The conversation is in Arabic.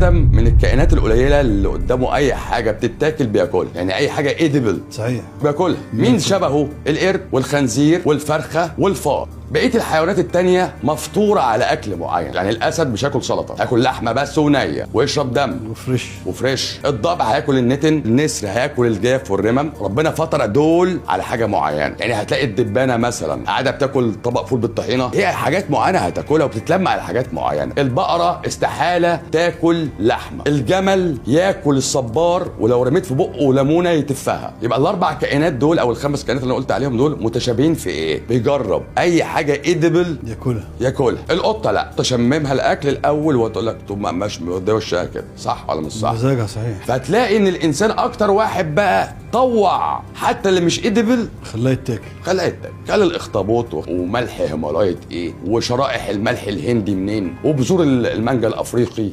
ادم من الكائنات القليله اللي قدامه اي حاجه بتتاكل بياكلها، يعني اي حاجه ايديبل صحيح بياكلها. مين شبهه؟ القرد والخنزير والفرخه والفار. بقيه الحيوانات التانية مفطوره على اكل معين، يعني الاسد مش هياكل سلطه، هياكل لحمه بس ونيه ويشرب دم وفريش. الضبع هياكل النتن، النسر هياكل الجاف والرمم. ربنا فطر دول على حاجه معينه، يعني هتلاقي الدبانه مثلا قاعده بتاكل طبق فول بالطحينه، هي حاجات معينه هتاكلها وبتتلم على حاجات معينه. البقره استحاله تاكل لحمه. الجمل ياكل الصبار ولو رميت في بقه ليمونه يتفها. يبقى الاربع كائنات دول او الخمس كائنات اللي انا قلت عليهم دول متشابهين في ايه؟ بيجرب اي حاجه ايديبل ياكلها. القطه لا، تشممها الاكل الاول وتقول لك طب مش موديه وشها كده، صح ولا مش صح؟ مزاجها صحيح. فتلاقي ان الانسان اكتر واحد بقى طوع حتى اللي مش ايديبل خلاه يتاكل. كل الاخطبوط وملح هيمالايت ايه وشرائح الملح الهندي منين وبذور المانجا الافريقي.